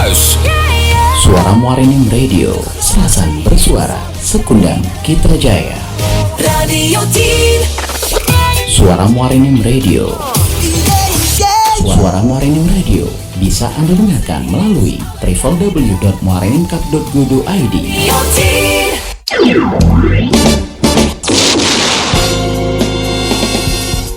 SMS. Suara Muarenim Radio, Serasan bersuara, Sekundang Citra Jaya. Radio Teen. Suara Muarenim Radio. Suara Muarenim Radio bisa Anda dengarkan melalui www.muarenimcup.go.id. Radio Teen.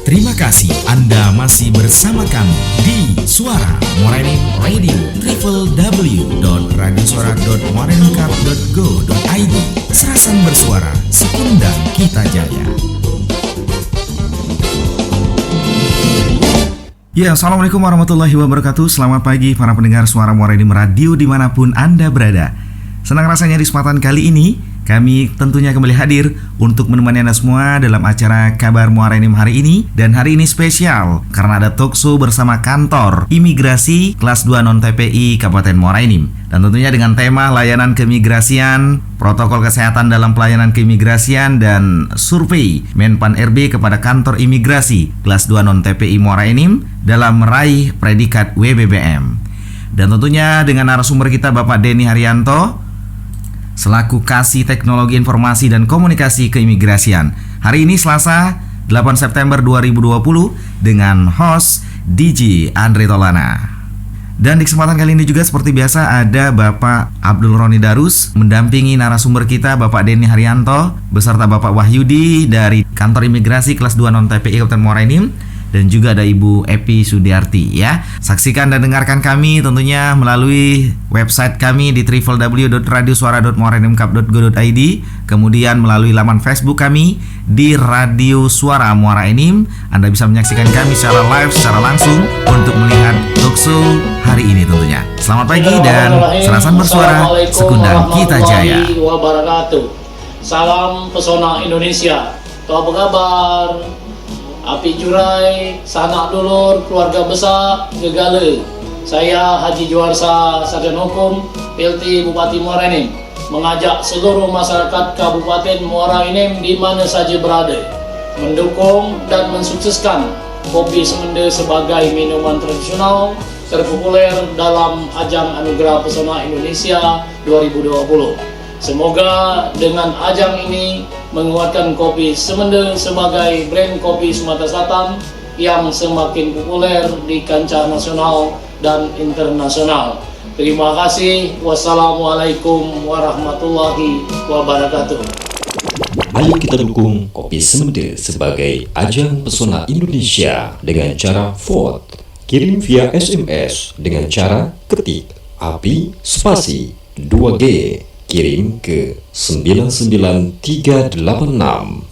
Terima kasih Anda masih bersama kami di Suara Muarenim Radio, www.radiosuara.muarenimcup.go.id. Serasan bersuara, Sekundang Kita Jaya. Ya, Assalamualaikum warahmatullahi wabarakatuh. Selamat pagi para pendengar Suara Muarenim Radio dimanapun Anda berada. Senang rasanya di kesempatan kali ini kami tentunya kembali hadir untuk menemani Anda semua dalam acara Kabar Muarenim hari ini. Dan hari ini spesial karena ada talkshow bersama kantor imigrasi kelas 2 non-TPI Kabupaten Muara Enim. Dan tentunya dengan tema layanan keimigrasian, protokol kesehatan dalam pelayanan keimigrasian, dan survei Menpan RB kepada kantor imigrasi kelas 2 non-TPI Muara Enim dalam meraih predikat WBBM. Dan tentunya dengan narasumber kita Bapak Denny Haryanto selaku Kasih Teknologi Informasi dan Komunikasi Keimigrasian. Hari ini Selasa 8 September 2020 dengan host DJ Andre Tolana. Dan di kesempatan kali ini juga seperti biasa ada Bapak Abdul Roni Darus mendampingi narasumber kita Bapak Denny Haryanto beserta Bapak Wahyudi dari Kantor Imigrasi kelas 2 non-TPI Kabupaten Muara Enim. Dan juga ada Ibu Epi Sudiarti ya. Saksikan dan dengarkan kami tentunya melalui website kami di www.radiosuara.muarenimcup.go.id. Kemudian melalui laman Facebook kami di Radio Suara Muara Enim. Anda bisa menyaksikan kami secara live, secara langsung untuk melihat talkshow hari ini tentunya. Selamat pagi dan Serasan bersuara, Sekundang Kita Jaya. Salam pesona Indonesia. Apa kabar? Api Jurai, sanak dulur, keluarga besar, gegale. Saya Haji Juarsa, Sarjana Hukum, PLT Bupati Muara Enim, mengajak seluruh masyarakat Kabupaten Muara Enim di mana saja berada, mendukung dan mensukseskan kopi semenda sebagai minuman tradisional terpopuler dalam ajang Anugerah Pesona Indonesia 2020. Semoga dengan ajang ini menguatkan kopi Semenda sebagai brand kopi Sumatera Selatan yang semakin populer di kancah nasional dan internasional. Terima kasih. Wassalamualaikum warahmatullahi wabarakatuh. Mari kita dukung kopi Semenda sebagai ajang pesona Indonesia dengan cara vote. Kirim via SMS dengan cara ketik API spasi 2G. Kirim ke 99386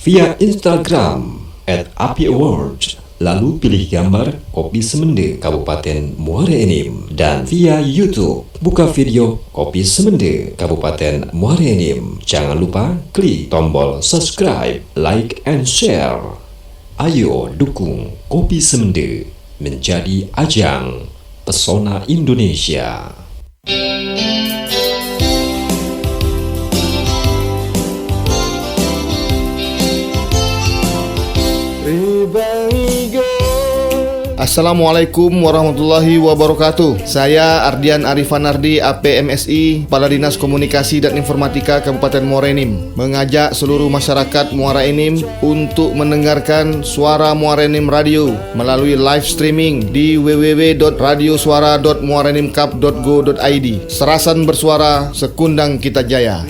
via Instagram @apiaward. Lalu pilih gambar kopi Semenda Kabupaten Muara Enim. Dan via YouTube buka video kopi Semenda Kabupaten Muara Enim. Jangan lupa klik tombol subscribe, like, and share. Ayo dukung kopi Semenda menjadi ajang pesona Indonesia. Assalamualaikum warahmatullahi wabarakatuh. Saya Ardian Arifan Ardi, APMSI, Kepala Dinas Komunikasi dan Informatika Kabupaten Muara Enim, mengajak seluruh masyarakat Muara Enim untuk mendengarkan Suara Muara Enim Radio melalui live streaming di www.radiosuara.muarenimcup.go.id. Serasan bersuara, Sekundang Kita Jaya.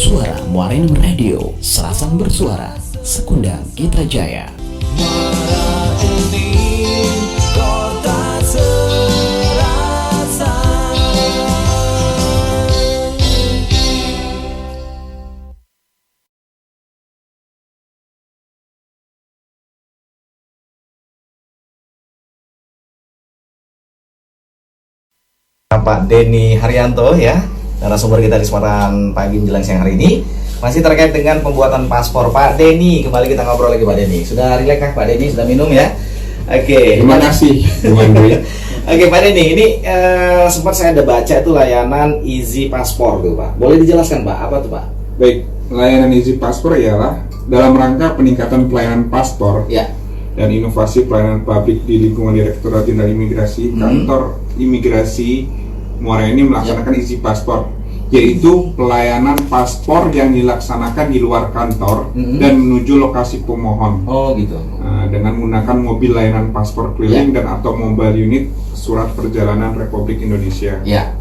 Suara Muarenim Radio, Serasan bersuara, Sekundang Kita Jaya. Pak Denny Haryanto ya, narasumber kita di kesempatan pagi menjelang siang hari ini masih terkait dengan pembuatan paspor. Pak Denny, kembali kita ngobrol lagi Pak Denny. Sudah rileks kah Pak Denny? Sudah minum ya? Oke. Terima kasih, Bung Andre. Oke Pak Denny, ini sempat saya ada baca itu layanan Easy Paspor tuh Pak. Boleh dijelaskan Pak, apa tuh Pak? Baik, layanan Easy Paspor ialah dalam rangka peningkatan pelayanan paspor Ya. dan inovasi pelayanan publik di lingkungan Direktorat Jenderal Imigrasi, Kantor Imigrasi Muara Enim melaksanakan Easy Paspor, yaitu pelayanan paspor yang dilaksanakan di luar kantor dan menuju lokasi pemohon. Oh gitu. Dengan menggunakan mobil layanan paspor keliling dan atau mobile unit surat perjalanan Republik Indonesia. Ya.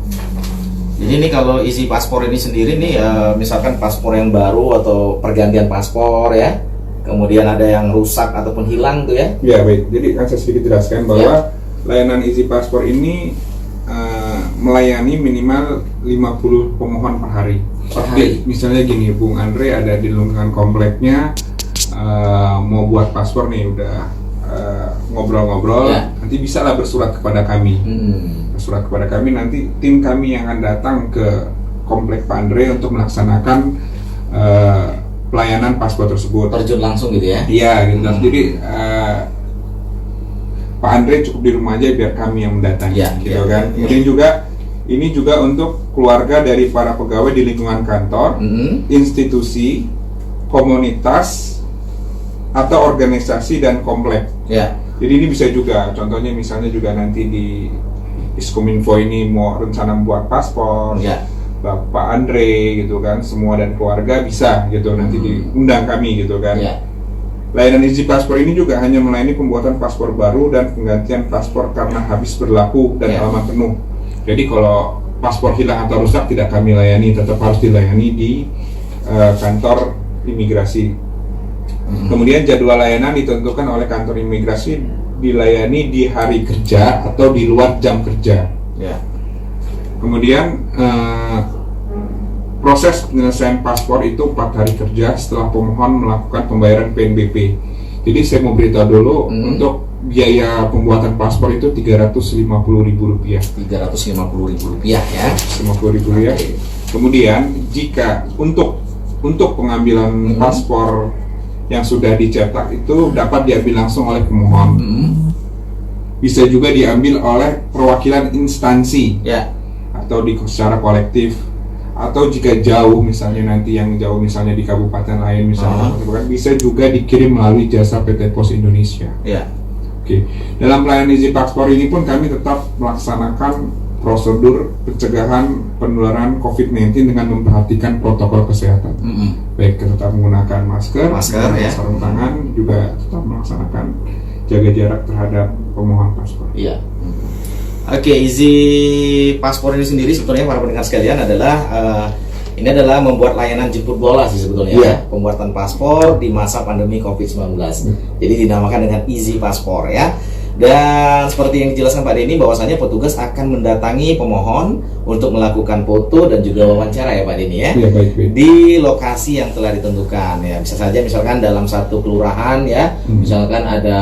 Jadi ini kalau isi paspor ini sendiri nih, misalkan paspor yang baru atau pergantian paspor ya, kemudian ada yang rusak ataupun hilang tuh ya. Ya baik, jadi akan saya sedikit jelaskan bahwa layanan isi paspor ini melayani minimal 50 pemohon per hari. Seperti misalnya gini, Bung Andre ada di lingkungan kompleknya mau buat paspor nih, udah ngobrol-ngobrol, nanti bisa lah bersurat kepada kami. Bersurat kepada kami, nanti tim kami yang akan datang ke komplek Pak Andre untuk melaksanakan pelayanan paspor tersebut. Terjun langsung gitu ya? Iya, gitu. Jadi Pak Andre cukup di rumah aja biar kami yang mendatangi, gitu kan. Kemudian juga ini juga untuk keluarga dari para pegawai di lingkungan kantor, institusi, komunitas, atau organisasi dan komplek. Jadi ini bisa juga, contohnya misalnya juga nanti di Iskominfo ini mau rencana membuat paspor, Bapak Andre gitu kan, semua dan keluarga bisa gitu nanti diundang kami gitu kan. Layanan Easy Paspor ini juga hanya melayani pembuatan paspor baru dan penggantian paspor karena habis berlaku dan halaman penuh. Jadi kalau paspor hilang atau rusak tidak kami layani, tetap harus dilayani di kantor imigrasi. Kemudian jadwal layanan ditentukan oleh kantor imigrasi, dilayani di hari kerja atau di luar jam kerja. Kemudian proses penyelesaian paspor itu 4 hari kerja setelah pemohon melakukan pembayaran PNBP. Jadi saya mau beritahu dulu untuk biaya pembuatan paspor itu Rp350.000. Rp350.000 ya. Rp50.000. Kemudian jika untuk pengambilan paspor yang sudah dicetak itu dapat diambil langsung oleh pemohon. Bisa juga diambil oleh perwakilan instansi atau secara kolektif, atau jika jauh misalnya nanti yang jauh misalnya di kabupaten lain misalnya bisa juga dikirim melalui jasa PT Pos Indonesia. Oke. Dalam pelayanan Easy Paspor ini pun kami tetap melaksanakan prosedur pencegahan penularan COVID-19 dengan memperhatikan protokol kesehatan. Baik tetap menggunakan masker sarung tangan, juga tetap melaksanakan jaga jarak terhadap pemohon paspor. Oke, Easy Paspor ini sendiri sebetulnya para pendengar sekalian ini adalah membuat layanan jemput bola sih sebetulnya pembuatan paspor di masa pandemi COVID-19. Jadi dinamakan dengan Easy Paspor ya. Dan seperti yang dijelaskan Pak Denny, bahwasanya petugas akan mendatangi pemohon untuk melakukan foto dan juga wawancara ya Pak Denny ya. Baik. Di lokasi yang telah ditentukan ya. Bisa saja misalkan dalam satu kelurahan ya, misalkan ada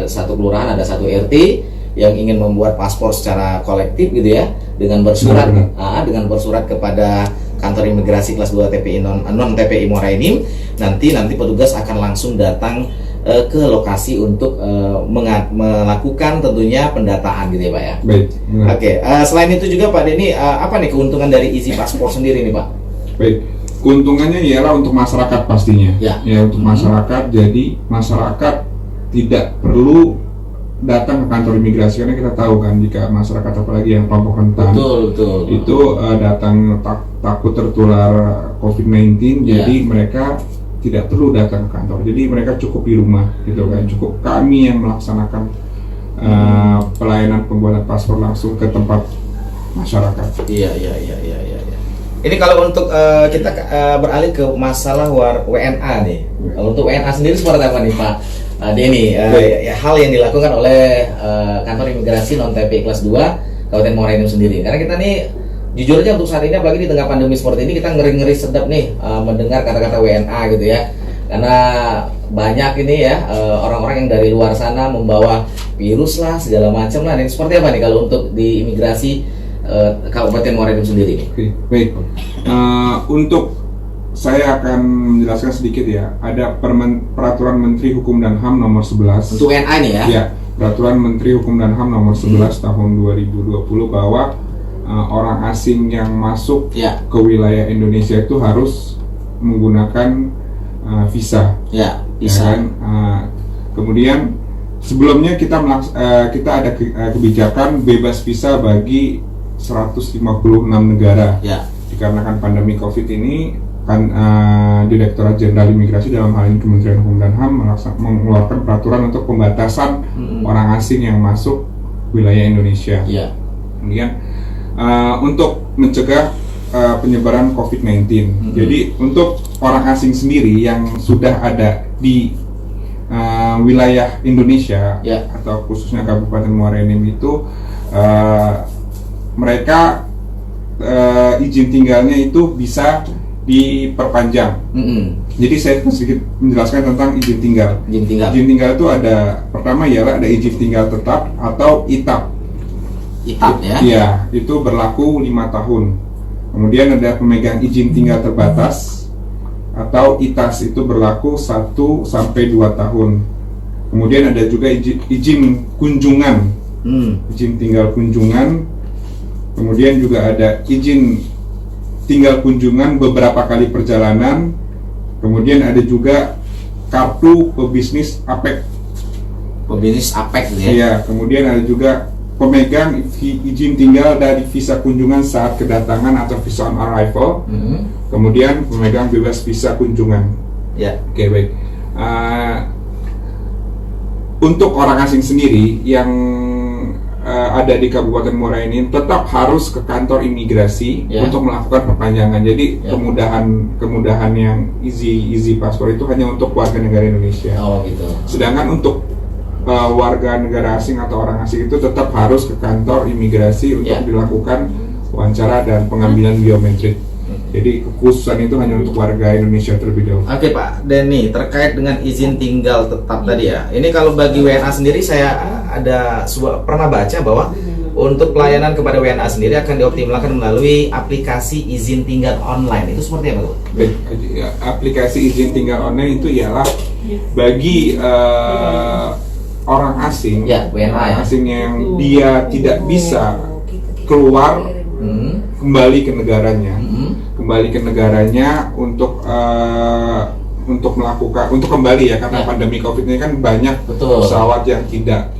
satu kelurahan, ada satu RT yang ingin membuat paspor secara kolektif gitu ya, dengan bersurat dengan bersurat kepada kantor imigrasi kelas 2 TPI non TPI Muara Enim, nanti petugas akan langsung datang ke lokasi untuk melakukan tentunya pendataan gitu ya Pak ya. Baik. Oke. Selain itu juga Pak Denny, apa nih keuntungan dari Easy Paspor sendiri nih Pak? Baik. Keuntungannya ialah untuk masyarakat pastinya. Ya untuk masyarakat. Jadi masyarakat tidak perlu datang ke kantor imigrasi, karena kita tahu kan jika masyarakat apalagi yang kelompok rentan itu datang takut tertular COVID-19, jadi mereka tidak perlu datang ke kantor, jadi mereka cukup di rumah gitu kan. Cukup kami yang melaksanakan pelayanan pembuatan paspor langsung ke tempat masyarakat. Iya. Ini kalau untuk kita beralih ke masalah WNA nih. Kalau untuk WNA sendiri seperti apa nih Pak Denny? Hal yang dilakukan oleh kantor imigrasi non TPI kelas 2 Kabupaten Muara Enim sendiri. Karena kita nih jujur aja untuk saat ini, apalagi di tengah pandemi seperti ini, kita ngeri-ngeri sedap nih mendengar kata-kata WNA gitu ya. Karena banyak ini ya orang-orang yang dari luar sana membawa virus lah segala macam lah. Ini seperti apa nih kalau untuk di imigrasi Kabupaten Muara Enim sendiri nih? Oke, baik. Untuk saya akan menjelaskan sedikit ya. Ada Peraturan Menteri Hukum dan HAM nomor 11. Untuk WNA ini ya? Ya, Peraturan Menteri Hukum dan HAM nomor 11 tahun 2020 bahwa orang asing yang masuk ke wilayah Indonesia itu harus menggunakan visa. Visa. Ya kan? Kemudian sebelumnya kita ada kebijakan bebas visa bagi 156 negara. Dikarenakan pandemi COVID ini kan Direktorat Jenderal Imigrasi dalam hal ini Kementerian Hukum dan HAM mengeluarkan peraturan untuk pembatasan orang asing yang masuk wilayah Indonesia. Kemudian untuk mencegah penyebaran COVID-19. Jadi untuk orang asing sendiri yang sudah ada di wilayah Indonesia atau khususnya Kabupaten Muara Enim itu mereka izin tinggalnya itu bisa diperpanjang. Jadi saya sedikit menjelaskan tentang izin tinggal. Izin tinggal itu ada, pertama ialah ada izin tinggal tetap atau ITAP. Iya, itu berlaku 5 tahun. Kemudian ada pemegang izin tinggal terbatas atau ITAS, itu berlaku 1 sampai 2 tahun. Kemudian ada juga izin kunjungan, izin tinggal kunjungan. Kemudian juga ada izin tinggal kunjungan beberapa kali perjalanan. Kemudian ada juga kartu pebisnis APEK. Iya, kemudian ada juga pemegang izin tinggal dari visa kunjungan saat kedatangan atau visa on arrival. Kemudian pemegang bebas visa kunjungan. Oke, baik. Untuk orang asing sendiri yang ada di Kabupaten Muara Enim tetap harus ke kantor imigrasi untuk melakukan perpanjangan. Jadi kemudahan yang easy paspor itu hanya untuk warga negara Indonesia. Sedangkan untuk warga negara asing atau orang asing itu tetap harus ke kantor imigrasi untuk dilakukan wawancara dan pengambilan biometrik. Jadi kekhususan itu hanya untuk warga Indonesia terlebih dahulu. Oke Pak Denny, terkait dengan izin tinggal tetap tadi ya. Ini kalau bagi WNA sendiri saya pernah baca bahwa untuk pelayanan kepada WNA sendiri akan dioptimalkan melalui aplikasi izin tinggal online. Itu seperti apa, Pak? Aplikasi izin tinggal online itu ialah bagi orang asing, WNA asing yang dia tidak bisa keluar kembali ke negaranya untuk kembali ya, karena pandemi COVID ini kan banyak pesawat yang tidak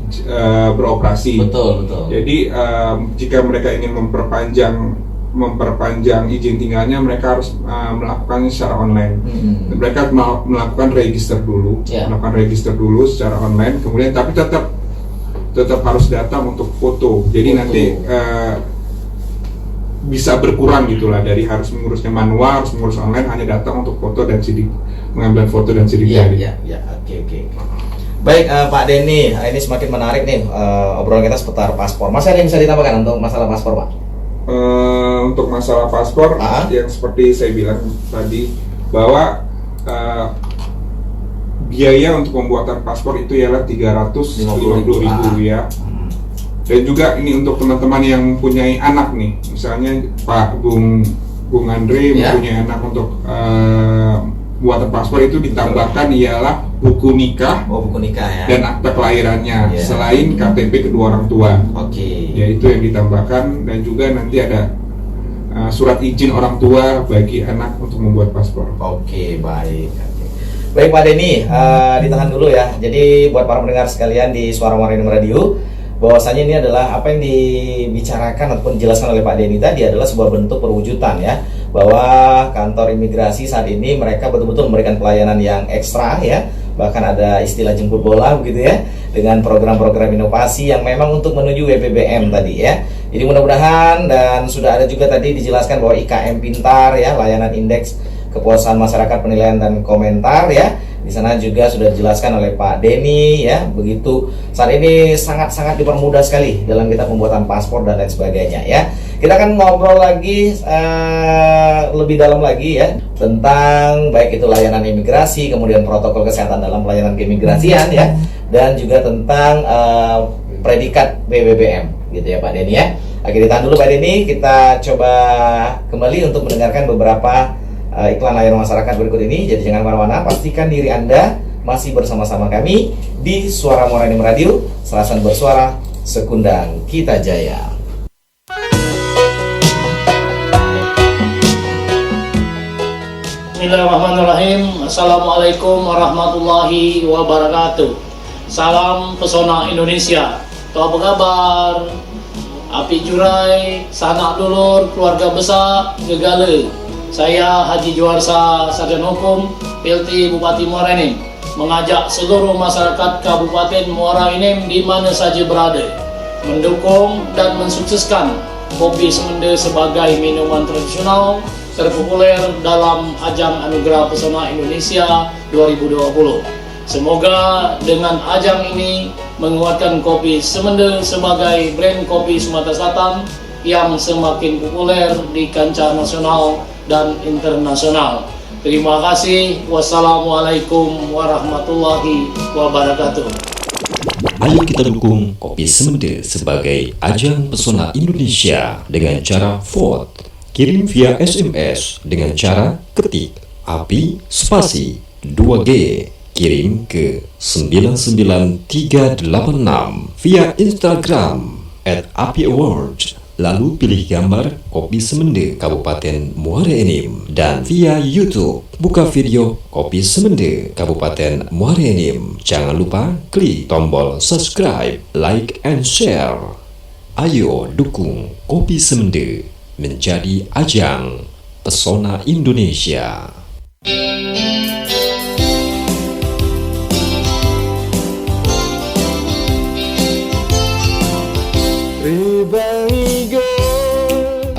beroperasi. Jadi jika mereka ingin memperpanjang izin tinggalnya, mereka harus melakukannya secara online. Mereka melakukan register dulu secara online. Kemudian tapi tetap harus datang untuk foto. Jadi nanti bisa berkurang gitulah, dari harus mengurusnya manual, harus mengurus online, hanya datang untuk foto dan sidik, mengambil foto dan sidik jari. Oke. Baik, Pak Denny, ini semakin menarik nih obrolan kita seputar paspor. Masih ada yang bisa ditambahkan untuk masalah paspor, Pak? Untuk masalah paspor, yang seperti saya bilang tadi, bahwa biaya untuk pembuatan paspor itu ialah 350.000 ya. Dan juga ini untuk teman-teman yang mempunyai anak nih, misalnya Pak Bung Andre mempunyai anak, untuk buatan paspor itu ditambahkan ialah buku nikah, dan akta kelahirannya, selain KTP kedua orang tua. Ya, itu yang ditambahkan, dan juga nanti ada surat izin orang tua bagi anak untuk membuat paspor. Baik Pak Denny, ditahan dulu ya. Jadi buat para pendengar sekalian di Suara Muara Enim Radio, bahwasanya ini adalah apa yang dibicarakan ataupun dijelaskan oleh Pak Denny tadi adalah sebuah bentuk perwujudan ya, bahwa kantor imigrasi saat ini mereka betul-betul memberikan pelayanan yang ekstra ya, bahkan ada istilah jemput bola begitu ya, dengan program-program inovasi yang memang untuk menuju WPBM tadi ya. Jadi mudah-mudahan, dan sudah ada juga tadi dijelaskan bahwa IKM Pintar ya, layanan indeks kepuasan masyarakat penilaian dan komentar ya. Di sana juga sudah dijelaskan oleh Pak Denny ya, begitu saat ini sangat-sangat dipermudah sekali dalam kita pembuatan paspor dan lain sebagainya ya. Kita akan ngobrol lagi lebih dalam lagi ya tentang baik itu layanan imigrasi, kemudian protokol kesehatan dalam pelayanan keimigrasian ya, dan juga tentang predikat BBBM gitu ya Pak Denny ya. Oke, ditahan dulu Pak Denny, kita coba kembali untuk mendengarkan beberapa iklan layanan masyarakat berikut ini. Jadi jangan kemana-mana, pastikan diri Anda masih bersama-sama kami di Suara Muara Enim Radio, Serasan Bersuara, Sekundang Kita Jaya. Bismillahirrahmanirrahim. Assalamualaikum warahmatullahi wabarakatuh. Salam pesona Indonesia. Apa kabar? Api Jurai, sanak dulur, keluarga besar, gegale. Saya Haji Juwarsa, Sarjana Hukum, PLT Bupati Muara Enim, mengajak seluruh masyarakat Kabupaten Muara Enim di mana saja berada, mendukung dan mensukseskan kopi semenda sebagai minuman tradisional terpopuler dalam ajang Anugerah Pesona Indonesia 2020. Semoga dengan ajang ini menguatkan kopi semenda sebagai brand kopi Sumatera Selatan yang semakin populer di kancah nasional dan internasional. Terima kasih. Wassalamualaikum warahmatullahi wabarakatuh. Ayo kita dukung Kopi Semende sebagai ajang pesona Indonesia dengan cara vote. Kirim via SMS dengan cara ketik API spasi 2G. Kirim ke 99386 via Instagram @apiaward. Lalu pilih gambar Kopi Semende Kabupaten Muara Enim. Dan via YouTube, buka video Kopi Semende Kabupaten Muara Enim. Jangan lupa klik tombol subscribe, like, and share. Ayo dukung Kopi Semende menjadi ajang pesona Indonesia.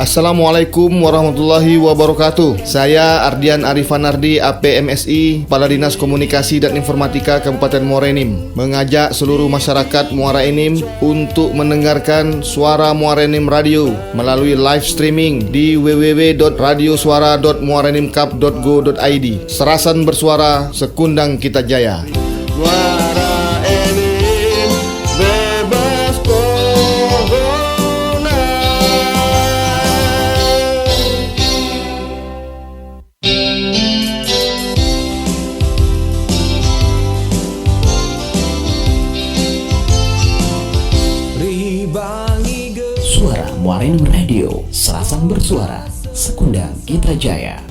Assalamualaikum warahmatullahi wabarakatuh. Saya Ardian Arifan Nardi, APMSI, Kepala Dinas Komunikasi dan Informatika Kabupaten Muara Enim, mengajak seluruh masyarakat Muara Enim untuk mendengarkan Suara Muara Enim Radio melalui live streaming di www.radiosuara.muaraenimcup.go.id. Serasan bersuara, Sekundang Kita Jaya. Muara Enim bebas corona. Suara Muara Enim Radio, Serasan Bersuara, Sekundang Kita Jaya.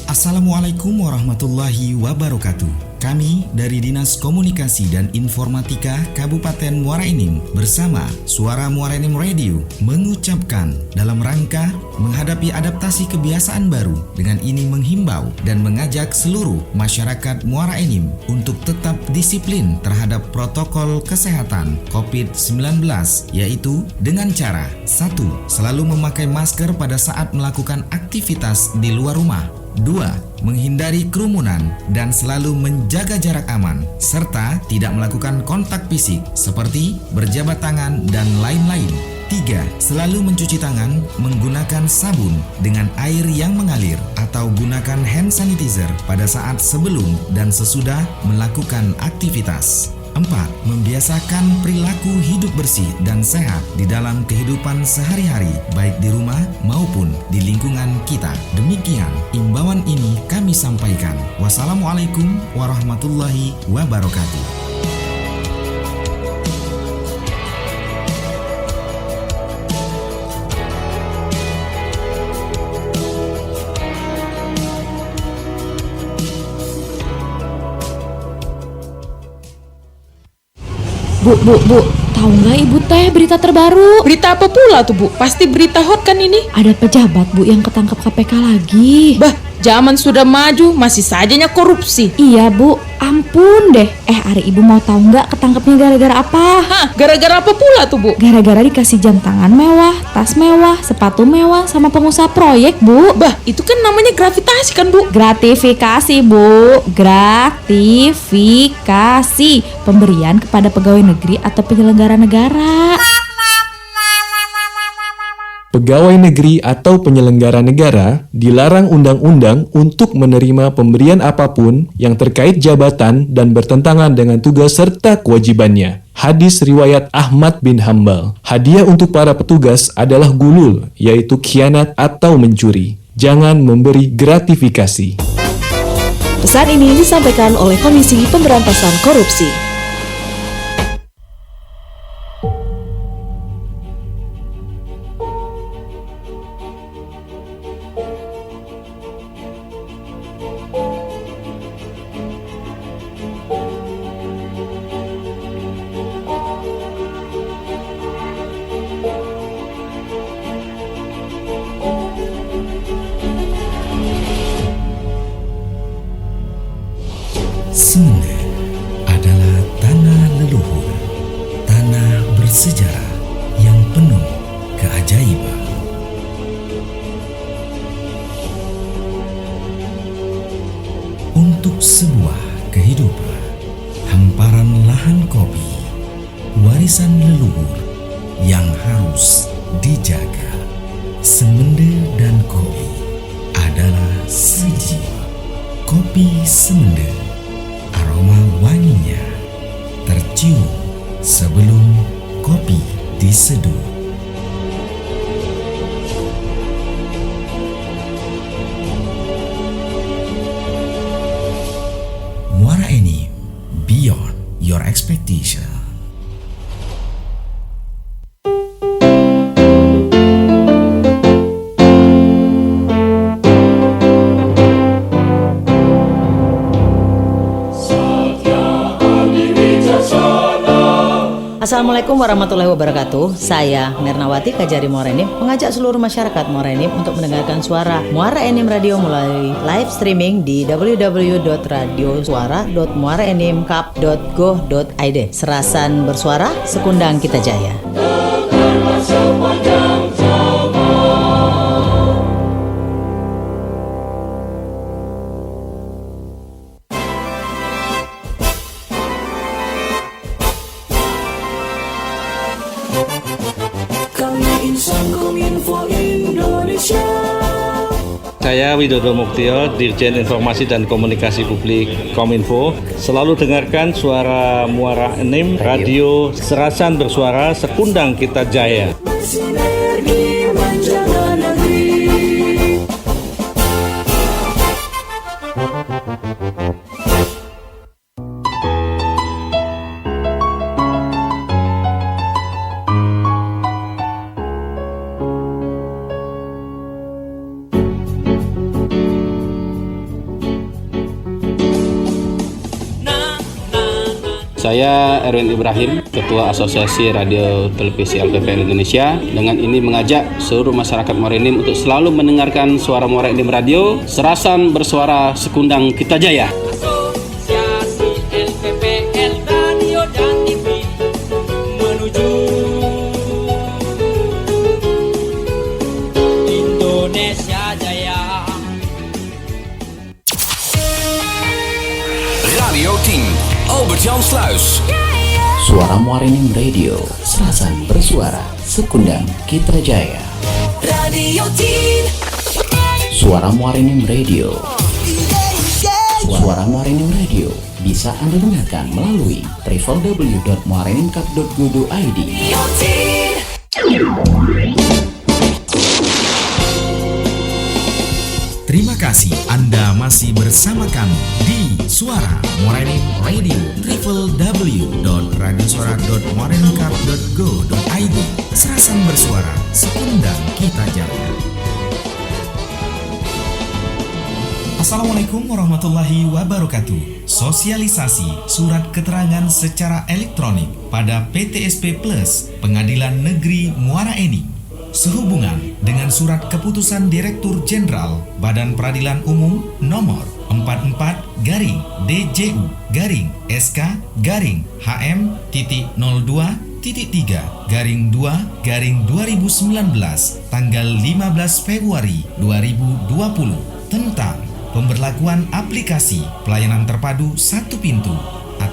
Assalamualaikum warahmatullahi wabarakatuh. Kami dari Dinas Komunikasi dan Informatika Kabupaten Muara Enim bersama Suara Muara Enim Radio mengucapkan dalam rangka menghadapi adaptasi kebiasaan baru, dengan ini menghimbau dan mengajak seluruh masyarakat Muara Enim untuk tetap disiplin terhadap protokol kesehatan COVID-19, yaitu dengan cara 1. Selalu memakai masker pada saat melakukan aktivitas di luar rumah. 2. Menghindari kerumunan dan selalu menjaga jarak aman, serta tidak melakukan kontak fisik seperti berjabat tangan dan lain-lain. 3. Selalu mencuci tangan menggunakan sabun dengan air yang mengalir atau gunakan hand sanitizer pada saat sebelum dan sesudah melakukan aktivitas. 4. Membiasakan perilaku hidup bersih dan sehat di dalam kehidupan sehari-hari, baik di rumah maupun di lingkungan kita. Demikian imbauan ini kami sampaikan. Wassalamualaikum warahmatullahi wabarakatuh. Bu, tahu nggak ibu teh berita terbaru? Berita apa pula tuh Bu? Pasti berita hot kan ini? Ada pejabat Bu yang ketangkap KPK lagi. Bah, zaman sudah maju masih sajanya korupsi. Iya Bu, ampun deh. Ari ibu mau tahu nggak ketangkepnya gara-gara apa? Hah, gara-gara apa pula tuh Bu? Gara-gara dikasih jam tangan mewah, tas mewah, sepatu mewah, sama pengusaha proyek Bu. Bah, itu kan namanya gratifikasi kan Bu? Gratifikasi Bu, gratifikasi, pemberian kepada pegawai negeri atau penyelenggara negara. Pegawai negeri atau penyelenggara negara dilarang undang-undang untuk menerima pemberian apapun yang terkait jabatan dan bertentangan dengan tugas serta kewajibannya. Hadis riwayat Ahmad bin Hambal. Hadiah untuk para petugas adalah gulul, yaitu khianat atau mencuri. Jangan memberi gratifikasi. Pesan ini disampaikan oleh Komisi Pemberantasan Korupsi. Semende adalah tanah leluhur, tanah bersejarah yang penuh keajaiban. Untuk sebuah kehidupan, hamparan lahan kopi, warisan leluhur yang harus dijaga. Semende dan kopi adalah sejiwa. Kopi Semende, aroma wanginya tercium sebelum kopi diseduh. Muara Enim, beyond your expectation. Assalamualaikum warahmatullahi wabarakatuh. Saya Mernawati Kajari Muara Enim mengajak seluruh masyarakat Muara Enim untuk mendengarkan suara Muara Enim Radio melalui live streaming di www.radiosuara.muaraenimkap.go.id. Serasan bersuara, sekundang kita jaya. Saya Widodo Muktio, Dirjen Informasi dan Komunikasi Publik Kominfo. Selalu dengarkan suara Muara Enim, radio Serasan bersuara, sekundang kita jaya. Saya Erwin Ibrahim, Ketua Asosiasi Radio Televisi LPPN Indonesia. Dengan ini mengajak seluruh masyarakat Muara Enim untuk selalu mendengarkan suara Muara Enim Radio, Serasan bersuara, sekundang kita jaya. Asosiasi LPPN Radio dan TV menuju Indonesia Jaya. Radio 10 Albert-Jan Sluis. Suara Muara Enim Radio, Serasan bersuara, sekundang kita jaya. Radio 10. Suara Muara Enim Radio. Suara Muara Enim Radio bisa Anda dengarkan melalui www.muaraenimkap.go.id. Terima kasih Anda masih bersama kami di Suara Muara Enim Radio, www.radiosuara.muaraenimkap.go.id. Serasan bersuara, sekundang kita jaya. Assalamualaikum warahmatullahi wabarakatuh. Sosialisasi surat keterangan secara elektronik pada PTSP Plus Pengadilan Negeri Muara Enim sehubungan dengan surat keputusan Direktur Jenderal Badan Peradilan Umum nomor 44-DJU-SK-02.3/2/2019 tanggal 15 Februari 2020 tentang pemberlakuan aplikasi pelayanan terpadu satu pintu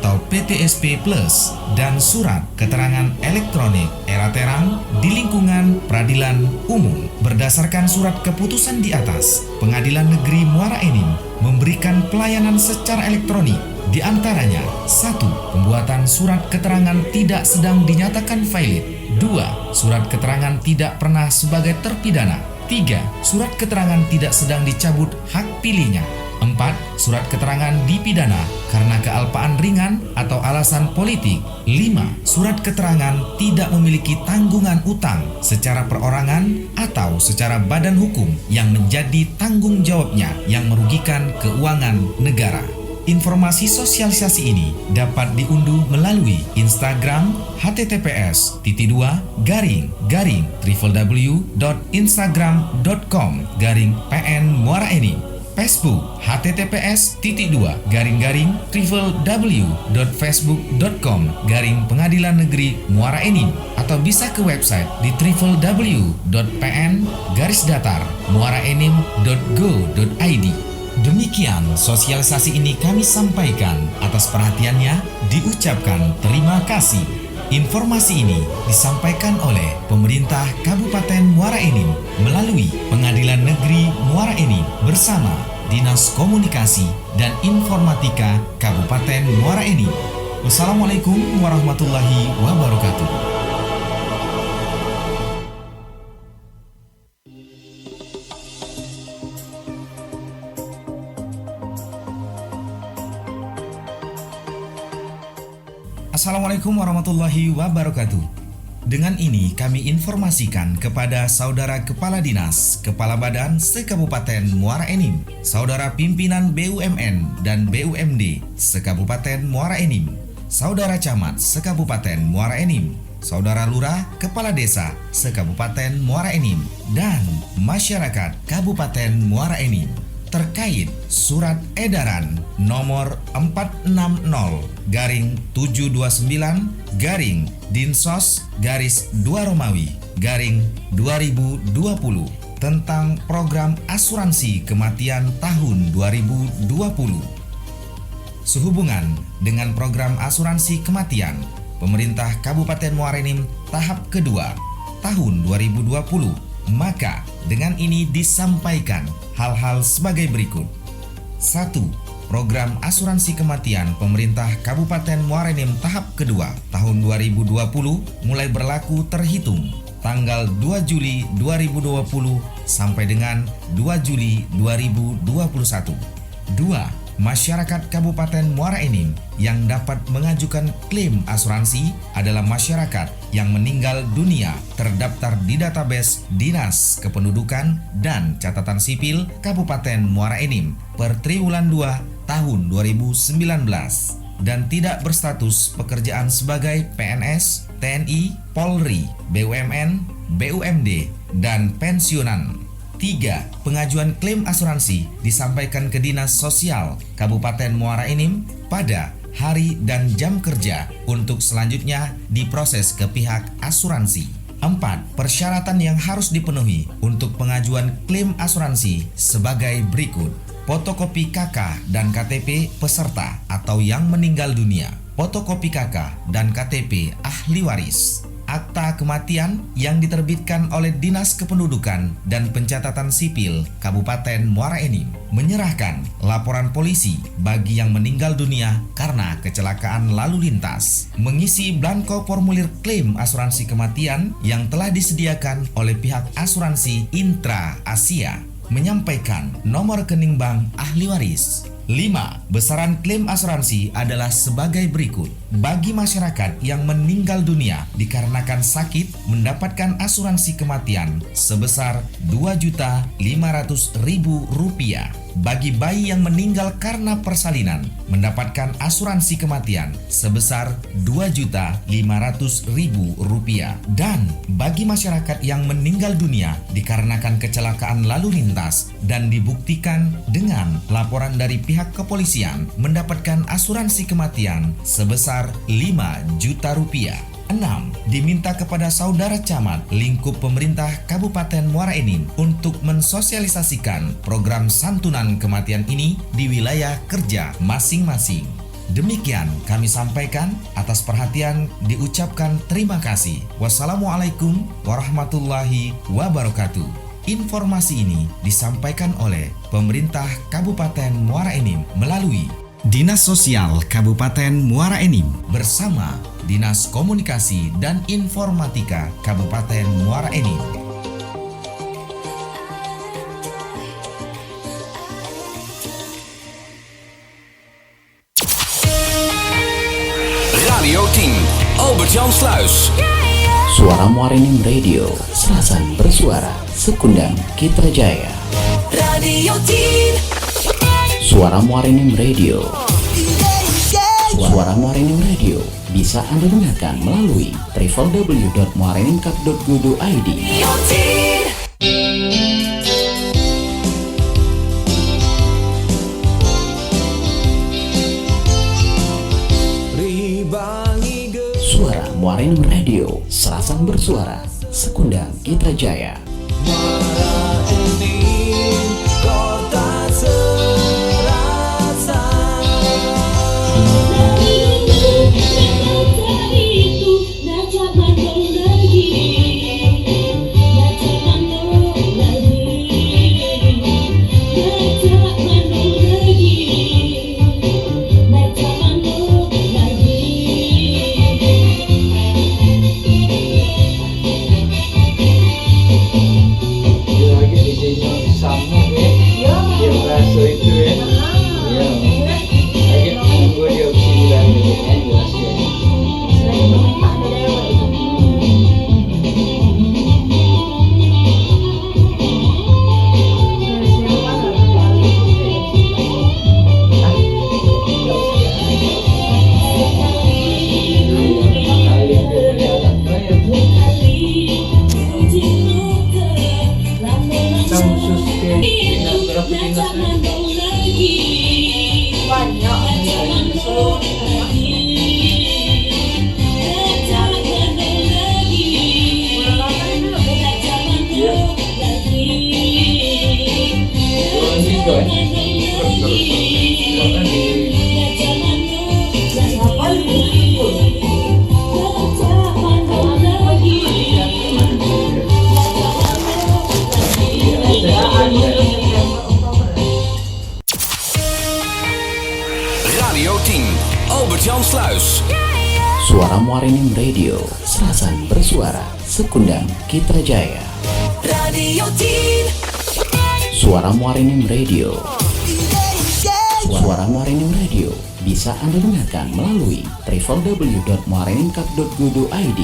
atau PTSP Plus dan Surat Keterangan Elektronik Era Terang di lingkungan peradilan umum. Berdasarkan surat keputusan di atas, Pengadilan Negeri Muara Enim memberikan pelayanan secara elektronik. Di antaranya, 1. Pembuatan surat keterangan tidak sedang dinyatakan valid. 2. Surat keterangan tidak pernah sebagai terpidana. 3. Surat keterangan tidak sedang dicabut hak pilihnya. 4. Surat keterangan dipidana karena kealpaan ringan atau alasan politik. 5. Surat keterangan tidak memiliki tanggungan utang secara perorangan atau secara badan hukum yang menjadi tanggung jawabnya yang merugikan keuangan negara. Informasi sosialisasi ini dapat diunduh melalui Instagram https://www.instagram.com/PN Muara Enim, Facebook https://www.facebook.com/Pengadilan Negeri Muara Enim, atau bisa ke website di www.pn-muaraenim.go.id. Demikian sosialisasi ini kami sampaikan. Atas perhatiannya diucapkan terima kasih. Informasi ini disampaikan oleh Pemerintah Kabupaten Muara Enim melalui Pengadilan Negeri Muara Enim bersama Dinas Komunikasi dan Informatika Kabupaten Muara Enim. Wassalamualaikum warahmatullahi wabarakatuh. Assalamualaikum warahmatullahi wabarakatuh. Dengan ini kami informasikan kepada Saudara Kepala Dinas, Kepala Badan se-Kabupaten Muara Enim, Saudara Pimpinan BUMN dan BUMD se-Kabupaten Muara Enim, Saudara Camat se-Kabupaten Muara Enim, Saudara Lurah Kepala Desa se-Kabupaten Muara Enim, dan masyarakat Kabupaten Muara Enim terkait Surat Edaran nomor 460-Dinsos-2 Romawi-2020 tentang program asuransi kematian tahun 2020. Sehubungan dengan program asuransi kematian Pemerintah Kabupaten Muara Enim tahap kedua tahun 2020, maka dengan ini disampaikan hal-hal sebagai berikut. 1. Program asuransi kematian Pemerintah Kabupaten Muara Enim tahap kedua tahun 2020 mulai berlaku terhitung tanggal 2 Juli 2020 sampai dengan 2 Juli 2021. 2. Masyarakat Kabupaten Muara Enim yang dapat mengajukan klaim asuransi adalah masyarakat yang meninggal dunia terdaftar di database Dinas Kependudukan dan Catatan Sipil Kabupaten Muara Enim per triwulan 2 tahun 2019 dan tidak berstatus pekerjaan sebagai PNS, TNI, Polri, BUMN, BUMD, dan pensiunan. 3. Pengajuan klaim asuransi disampaikan ke Dinas Sosial Kabupaten Muara Enim pada hari dan jam kerja untuk selanjutnya diproses ke pihak asuransi. 4. Persyaratan yang harus dipenuhi untuk pengajuan klaim asuransi sebagai berikut: fotokopi KK dan KTP peserta atau yang meninggal dunia, fotokopi KK dan KTP ahli waris, akta kematian yang diterbitkan oleh Dinas Kependudukan dan Pencatatan Sipil Kabupaten Muara Enim, menyerahkan laporan polisi bagi yang meninggal dunia karena kecelakaan lalu lintas, mengisi blanko formulir klaim asuransi kematian yang telah disediakan oleh pihak asuransi Intra Asia, menyampaikan nomor rekening bank ahli waris. 5. Besaran klaim asuransi adalah sebagai berikut. Bagi masyarakat yang meninggal dunia dikarenakan sakit mendapatkan asuransi kematian sebesar Rp2.500.000. Bagi bayi yang meninggal karena persalinan mendapatkan asuransi kematian sebesar Rp2.500.000. Dan bagi masyarakat yang meninggal dunia dikarenakan kecelakaan lalu lintas dan dibuktikan dengan laporan dari pihak kepolisian mendapatkan asuransi kematian sebesar Rp5 juta. 6. Diminta kepada saudara camat lingkup pemerintah Kabupaten Muara Enim untuk mensosialisasikan program santunan kematian ini di wilayah kerja masing-masing. Demikian kami sampaikan, atas perhatian diucapkan terima kasih. Wassalamualaikum warahmatullahi wabarakatuh. Informasi ini disampaikan oleh Pemerintah Kabupaten Muara Enim melalui Dinas Sosial Kabupaten Muara Enim bersama Dinas Komunikasi dan Informatika Kabupaten Muara Enim. Radio 10, Albert-Jan Sluis. Suara Muara Enim Radio, Serasan bersuara, Sekundang Kitra Jaya. Radio 10. Suara Muara Enim Radio. Suara Muara Enim Radio bisa Anda dengarkan melalui www.muaraenimcup.go.id. Suara Muara Enim Radio, Serasan bersuara, Sekundang Kitra Jaya. Radio 10, Albert-Jan Sluis. Suara Muara Enim Radio, Serasan bersuara, Sekundang Kitra Jaya. Radio 10. Suara Muara Enim Radio. Suara Muara Enim Radio bisa Anda dengarkan melalui www.muaraenimcup.go.id.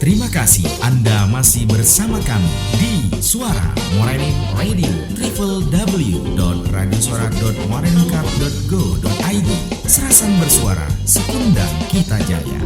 Terima kasih Anda masih bersama kami di Suara Muara Enim Radio, www.radiosuara.muaraenimcup.go.id. Serasan bersuara, Sekundang Kita Jaya.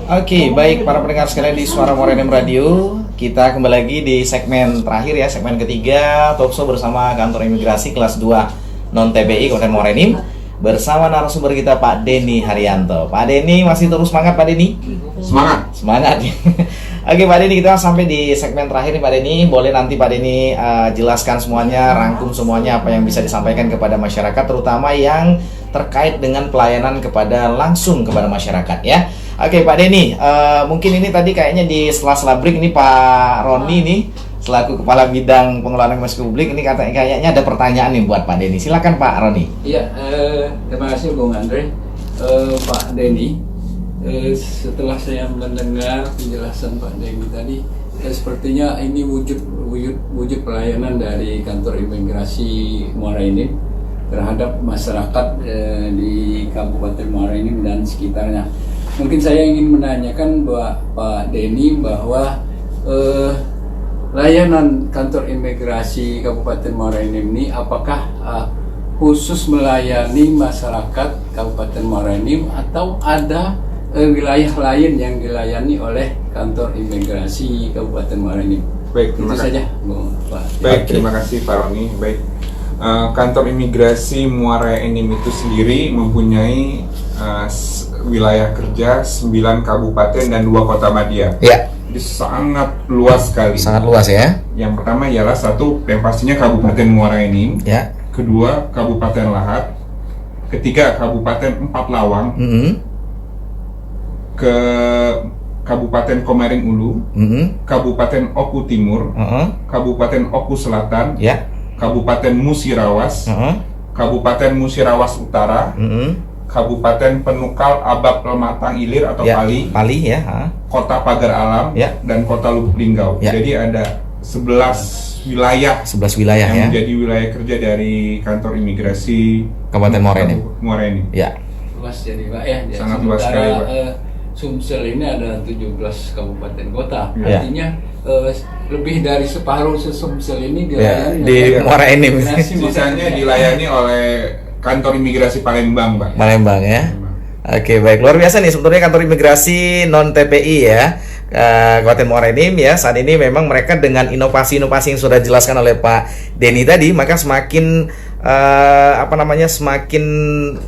Oke, baik para pendengar sekalian di Suara Muara Enim Radio, kita kembali lagi di segmen terakhir ya, segmen ketiga talkshow bersama Kantor Imigrasi kelas 2 non TBI Kabupaten Muara Enim bersama narasumber kita Pak Denny Haryanto. Pak Denny masih terus semangat Pak Denny? Semangat. Oke Pak Denny, kita sampai di segmen terakhir nih Pak Denny. Boleh nanti Pak Denny jelaskan semuanya, rangkum semuanya apa yang bisa disampaikan kepada masyarakat, terutama yang terkait dengan pelayanan langsung kepada masyarakat ya. Oke Pak Denny, mungkin ini tadi kayaknya di sela-sela break ini Pak Roni nih selaku Kepala Bidang Pengelolaan Informasi Publik ini kayaknya ada pertanyaan nih buat Pak Denny. Silakan Pak Roni. Iya, terima kasih Bung Andre. Pak Denny, setelah saya mendengar penjelasan Pak Denny tadi, sepertinya ini wujud pelayanan dari Kantor Imigrasi Muara Enim terhadap masyarakat di Kabupaten Muara Enim dan sekitarnya. Mungkin saya ingin menanyakan Pak Denny bahwa layanan Kantor Imigrasi Kabupaten Muara Enim ini apakah khusus melayani masyarakat Kabupaten Muara Enim atau ada wilayah lain yang dilayani oleh Kantor Imigrasi Kabupaten Muara Enim? Baik, terima kasih. Pak. Baik, terima kasih Pak Roni. Baik, Kantor imigrasi Muara Enim itu sendiri mempunyai wilayah kerja 9 kabupaten dan 2 kota madya. Ya. Jadi sangat luas sekali. Sangat luas ya. Yang pertama ialah satu, yang pastinya Kabupaten Muara Enim. Ya. Kedua, Kabupaten Lahat. Ketiga, Kabupaten Empat Lawang. Ke Kabupaten Komering Ulu. Kabupaten Oku Timur. Kabupaten Oku Selatan. Ya. Kabupaten Musirawas. Kabupaten Musirawas Utara. Kabupaten Penukal Abab Lematang Ilir atau Ya, Pali. Pali ya. Kota Pagar Alam. Ya. Dan Kota Lubuk Linggau. Ya. Jadi ada 11 wilayah 11 wilayah yang ya. menjadi wilayah kerja dari kantor imigrasi Kabupaten Muara Enim. Muara Enim. Ya. Luas jadi Pak ya. Sangat luas sekali, Pak. Sumsel ini ada 17 kabupaten kota. Ya. Artinya lebih dari separuh Sumsel ini Ya, dilayani di oleh Muara Enim. Sisanya dilayani oleh kantor imigrasi Palembang, Pak. Palembang ya. Oke, baik, luar biasa nih sebetulnya kantor imigrasi non TPI ya. Kabupaten Muara Enim ya, saat ini memang mereka dengan inovasi-inovasi yang sudah dijelaskan oleh Pak Denny tadi, maka semakin semakin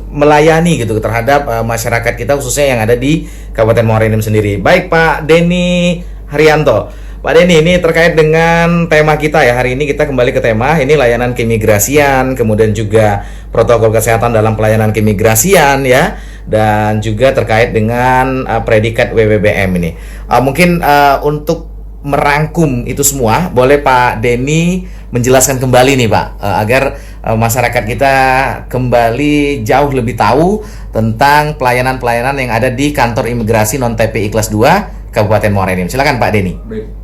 melayani gitu terhadap masyarakat kita khususnya yang ada di Kabupaten Muara Enim sendiri. Baik, Pak Denny Haryanto. Pak Denny, ini terkait dengan tema kita ya. Hari ini kita kembali ke tema ini layanan keimigrasian, kemudian juga protokol kesehatan dalam pelayanan keimigrasian ya, dan juga terkait dengan predikat WBBM ini. Mungkin untuk merangkum itu semua, boleh Pak Denny menjelaskan kembali nih Pak, agar masyarakat kita kembali jauh lebih tahu tentang pelayanan-pelayanan yang ada di kantor imigrasi non TPI kelas 2 Kabupaten Muara Enim. Silakan Pak Denny. Baik.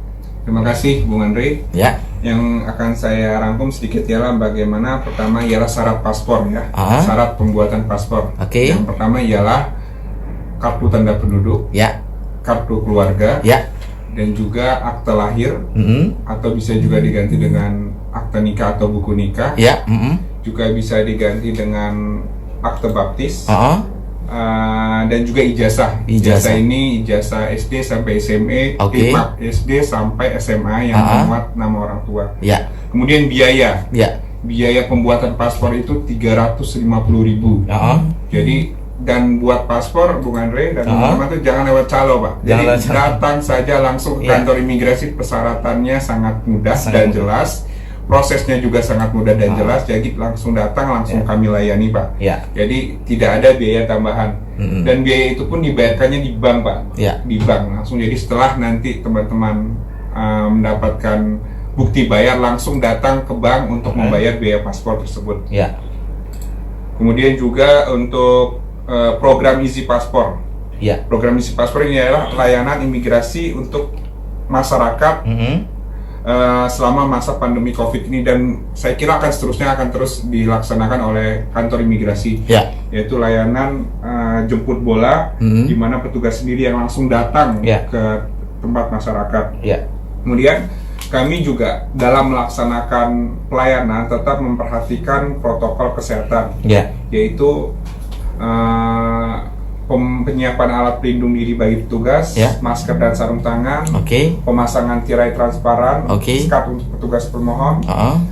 Terima kasih Bung Andre. Ya. Yang akan saya rangkum sedikit ialah bagaimana pertama ialah syarat paspor ya. Syarat pembuatan paspor. Oke. Yang pertama ialah kartu tanda penduduk. Ya. Kartu keluarga. Ya. Dan juga akte lahir. Atau bisa juga diganti dengan akte nikah atau buku nikah. Ya. Juga bisa diganti dengan akte baptis. Dan juga ijazah. Ijazah ini ijazah SD sampai SMA, SD sampai SMA yang memuat nama orang tua. Ya. Kemudian biaya. Ya. Biaya pembuatan paspor itu 350.000. Jadi dan buat paspor Bung Andre dan teman-teman itu jangan lewat calo, Pak. Jadi datang saja langsung ke kantor imigrasi, persyaratannya sangat mudah dan jelas. Prosesnya juga sangat mudah dan jelas, jadi langsung datang, langsung kami layani, Pak. Jadi tidak ada biaya tambahan. Dan biaya itu pun dibayarkannya di bank, Pak. Di bank langsung. Jadi setelah nanti teman-teman mendapatkan bukti bayar, langsung datang ke bank untuk membayar biaya paspor tersebut. Kemudian juga untuk program Easy Paspor. Program Easy Paspor ini adalah layanan imigrasi untuk masyarakat selama masa pandemi COVID ini, dan saya kira akan seterusnya akan terus dilaksanakan oleh kantor imigrasi, yaitu layanan jemput bola, di mana petugas sendiri yang langsung datang ke tempat masyarakat. Kemudian kami juga dalam melaksanakan pelayanan tetap memperhatikan protokol kesehatan, yaitu penyiapan alat pelindung diri bagi petugas, masker dan sarung tangan, pemasangan tirai transparan, skat untuk petugas pemohon,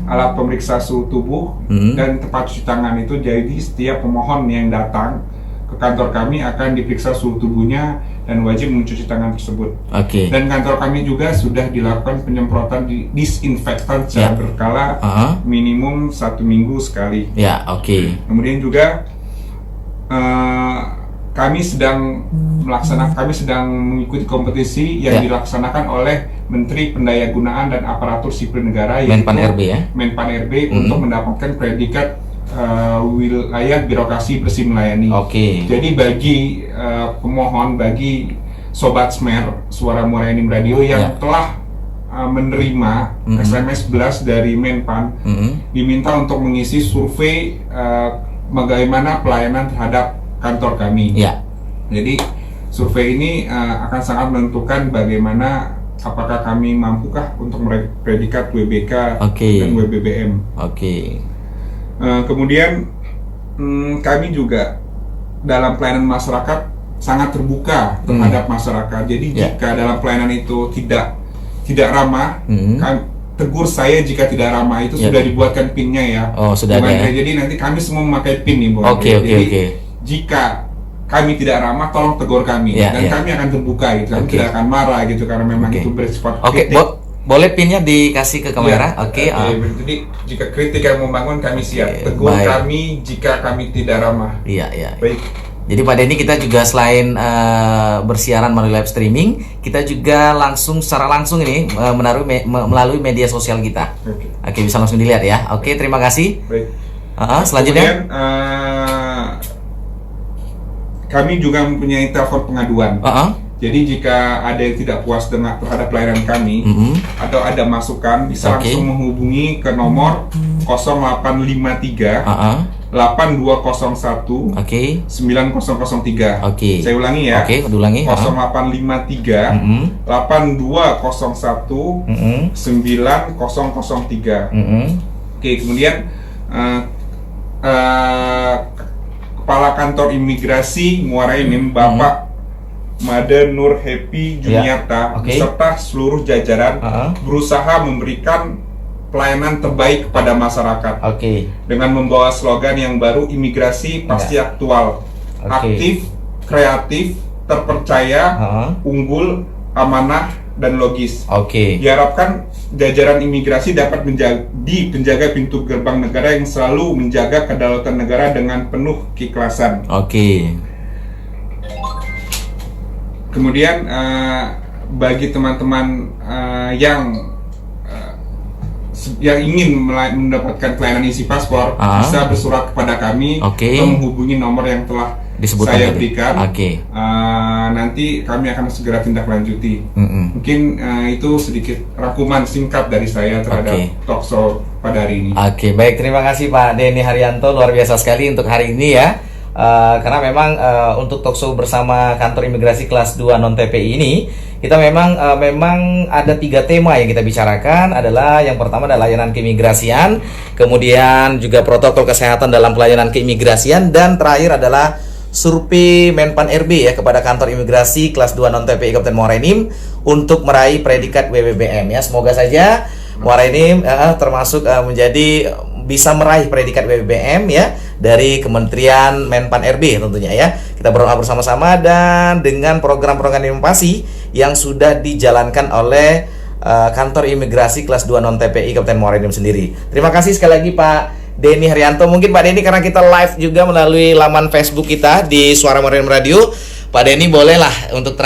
alat pemeriksa suhu tubuh, dan tempat cuci tangan itu. Jadi setiap pemohon yang datang ke kantor kami akan diperiksa suhu tubuhnya dan wajib mencuci tangan tersebut. Dan kantor kami juga sudah dilakukan penyemprotan disinfektan secara berkala, minimum 1 minggu sekali. Kemudian juga kami sedang mengikuti kompetisi yang dilaksanakan oleh Menteri Pendayagunaan dan Aparatur Sipil Negara, yaitu Menpan-RB ya. Menpan-RB, untuk mendapatkan predikat wilayah birokrasi bersih melayani. Jadi bagi pemohon, bagi Sobat Smer Suara Muara Enim Radio yang telah menerima SMS blast dari Menpan, diminta untuk mengisi survei bagaimana pelayanan terhadap kantor kami. Jadi survei ini akan sangat menentukan bagaimana apakah kami mampukah untuk meraih predikat WBK dan WBBM. Kemudian kami juga dalam pelayanan masyarakat sangat terbuka terhadap masyarakat. Jadi jika dalam pelayanan itu tidak ramah, tegur saya jika tidak ramah itu sudah dibuatkan pinnya ya. Oh, sudah ada ya. Jadi nanti kami semua memakai pin nih, Bung. Oke. Jika kami tidak ramah, tolong tegur kami dan kami akan terbuka gitu. Kami tidak akan marah gitu karena memang itu bersifat kritik. Boleh pinnya dikasih ke kamera. Jadi jika kritik yang membangun kami siap. Tegur kami jika kami tidak ramah. Iya. Baik. Jadi Pak Denny, kita juga selain bersiaran melalui live streaming, kita juga secara langsung ini melalui media sosial kita. Oke, bisa langsung dilihat ya. Oke, terima kasih. Baik. Selanjutnya, kemudian, kami juga mempunyai telepon pengaduan. Jadi jika ada yang tidak puas terhadap pelayanan kami atau ada masukan, bisa langsung menghubungi ke nomor 0853 8201 9003. Saya ulangi ya. Ulangi. 0853 8201 9003. Kemudian Kepala Kantor Imigrasi Muara Enim, Bapak Made Nur Happy Juniarta beserta seluruh jajaran berusaha memberikan pelayanan terbaik kepada masyarakat dengan membawa slogan yang baru, imigrasi pasti aktual, aktif, kreatif, terpercaya, unggul, amanah, dan logis. Diharapkan jajaran imigrasi dapat menjadi penjaga pintu gerbang negara yang selalu menjaga kedaulatan negara dengan penuh keikhlasan. Kemudian bagi teman-teman yang ingin mendapatkan pelayanan isi paspor, bisa bersurat kepada kami atau menghubungi nomor yang telah saya berikan. Nanti kami akan segera tindak lanjuti. Mungkin itu sedikit rangkuman singkat dari saya terhadap talkshow pada hari ini. Baik, terima kasih Pak Denny Haryanto, luar biasa sekali untuk hari ini ya. Karena memang untuk talkshow bersama Kantor Imigrasi Kelas 2 Non-TPI ini, kita memang ada 3 tema yang kita bicarakan. Adalah yang pertama adalah layanan keimigrasian, kemudian juga protokol kesehatan dalam pelayanan keimigrasian, dan terakhir adalah survei Menpan RB ya kepada Kantor Imigrasi Kelas 2 Non-TPI Kabupaten Muara Enim untuk meraih predikat WBBM ya. Semoga saja Muara Enim termasuk menjadi bisa meraih predikat WBBM ya dari Kementerian Menpan RB tentunya ya. Kita berdoa bersama-sama dan dengan program-program inovasi yang sudah dijalankan oleh Kantor Imigrasi Kelas 2 Non-TPI Kabupaten Muara Enim sendiri. Terima kasih sekali lagi Pak Denny Haryanto. Mungkin Pak Denny, karena kita live juga melalui laman Facebook kita di Suara Muara Enim Radio, Pak Denny bolehlah untuk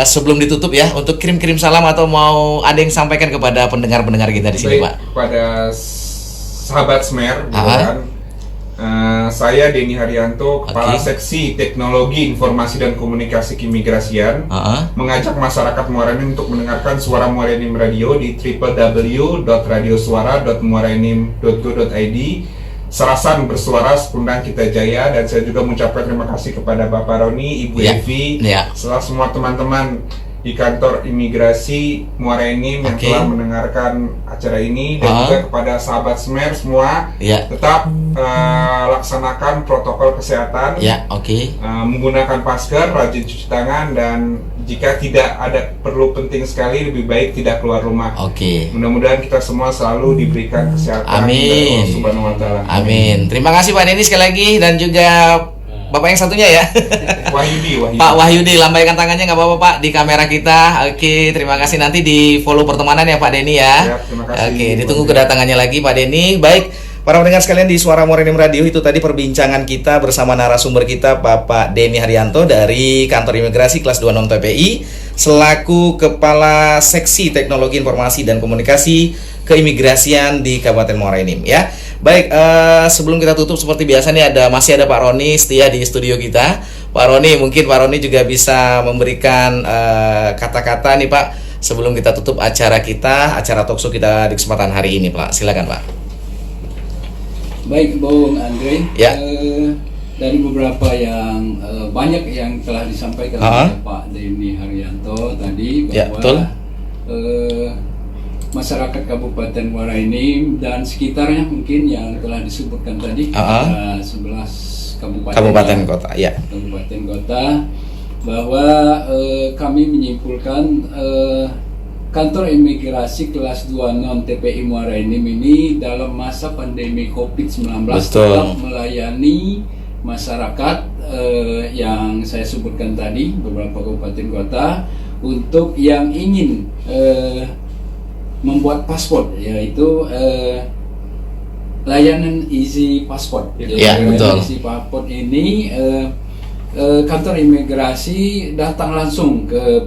sebelum ditutup ya, untuk kirim-kirim salam atau mau ada yang sampaikan kepada pendengar-pendengar kita di sini. Baik, Pak. Kepada sahabat SMER, saya Denny Haryanto, Kepala Seksi Teknologi Informasi dan Komunikasi Keimigrasian, mengajak masyarakat Muara Enim untuk mendengarkan Suara Muara Enim Radio di www.radiosuara.muaraenim.go.id. Serasan bersuara, sekundang kita jaya. Dan saya juga mengucapkan terima kasih kepada Bapak Roni, Ibu Evi, serta semua teman-teman di Kantor Imigrasi Muara Enim yang telah mendengarkan acara ini, dan juga kepada sahabat SMER semua, tetap laksanakan protokol kesehatan, menggunakan masker, rajin cuci tangan, dan jika tidak ada perlu penting sekali, lebih baik tidak keluar rumah. Mudah-mudahan kita semua selalu diberikan kesehatan dari Allah Subhanahu wa Ta'ala. Amin. Terima kasih Pak Denny sekali lagi, dan juga Bapak yang satunya ya, Wahyudi. Pak Wahyudi, lambaikan tangannya nggak apa-apa Pak di kamera kita. Terima kasih, nanti di follow pertemanan ya Pak Denny ya. Terima kasih. Ditunggu kedatangannya lagi Pak Denny. Baik, para pendengar sekalian di Suara Muara Enim Radio, itu tadi perbincangan kita bersama narasumber kita Bapak Denny Haryanto dari Kantor Imigrasi Kelas 2 Non-TPI selaku Kepala Seksi Teknologi Informasi dan Komunikasi Keimigrasian di Kabupaten Muara Enim ya. Baik, sebelum kita tutup seperti biasa nih masih ada Pak Roni setia di studio kita. Pak Roni, mungkin Pak Roni juga bisa memberikan kata-kata nih Pak sebelum kita tutup acara talkshow kita di kesempatan hari ini Pak. Silakan Pak. Baik Bung Andre, ya. Dari beberapa yang banyak yang telah disampaikan oleh Pak Denny Haryanto tadi, bahwa masyarakat Kabupaten Muara Enim dan sekitarnya mungkin yang telah disebutkan tadi, 11 kabupaten kota, ya. Kabupaten kota, bahwa kami menyimpulkan kantor imigrasi kelas 2 non TPI Muara Enim ini dalam masa pandemi COVID-19 tetap melayani masyarakat yang saya sebutkan tadi, beberapa kabupaten kota, untuk yang ingin membuat paspor, yaitu layanan Easy Passport. Betul. Easy Passport ini kantor imigrasi datang langsung ke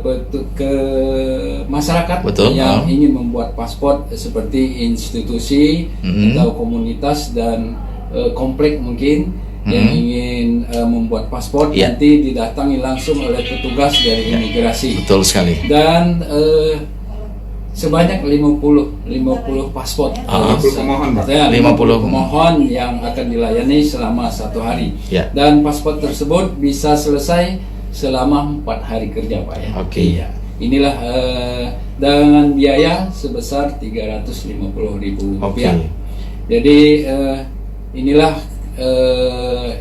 masyarakat yang ingin membuat paspor, seperti institusi atau komunitas dan komplek mungkin yang ingin membuat paspor, nanti didatangi langsung oleh petugas dari imigrasi. Betul sekali. Dan sebanyak 50 paspor. 50 pemohon, Pak. 50 pemohon yang akan dilayani selama 1 hari. Dan paspor tersebut bisa selesai selama 4 hari kerja, Pak ya. Iya. Inilah dengan biaya sebesar Rp350.000. Jadi inilah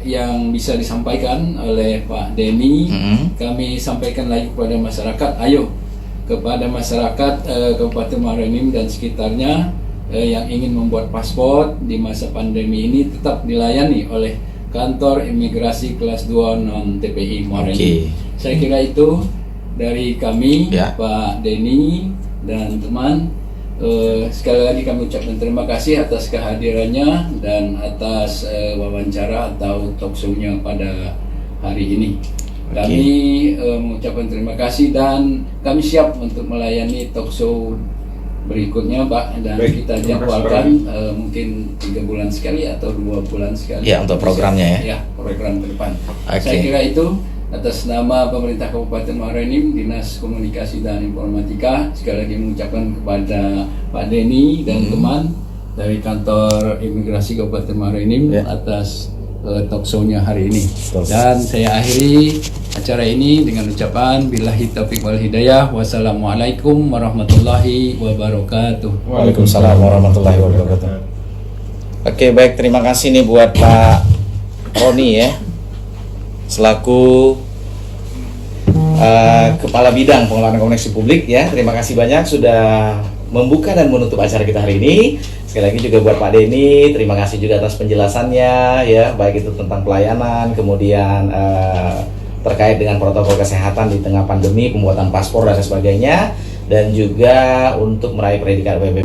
yang bisa disampaikan oleh Pak Denny. Kami sampaikan lagi kepada masyarakat, kepada masyarakat Kabupaten Muara Enim dan sekitarnya yang ingin membuat paspor di masa pandemi ini tetap dilayani oleh kantor imigrasi kelas 2 non TPI Muara Enim. Saya kira itu dari kami, Pak Denny dan teman. Sekali lagi kami ucapkan terima kasih atas kehadirannya dan atas wawancara atau talkshow-nya pada hari ini. Kami mengucapkan terima kasih dan kami siap untuk melayani talkshow berikutnya, Pak, dan kita jadwalkan mungkin 3 bulan sekali atau 2 bulan sekali. Ya, untuk programnya ya. Program ke depan. Saya kira itu atas nama pemerintah Kabupaten Muara Enim, Dinas Komunikasi dan Informatika, sekali lagi mengucapkan kepada Pak Denny dan teman dari kantor imigrasi Kabupaten Muara Enim atas talkshow-nya hari ini. Dan saya akhiri acara ini dengan ucapan billahi taufiq wal hidayah. Wassalamualaikum warahmatullahi wabarakatuh. Waalaikumsalam warahmatullahi wabarakatuh. Oke, baik, terima kasih nih buat Pak Roni ya, selaku Kepala Bidang Pengelolaan Komunikasi Publik ya. Terima kasih banyak sudah membuka dan menutup acara kita hari ini. Sekali lagi juga buat Pak Denny, terima kasih juga atas penjelasannya ya, baik itu tentang pelayanan, kemudian terkait dengan protokol kesehatan di tengah pandemi, pembuatan paspor dan sebagainya, dan juga untuk meraih predikat WB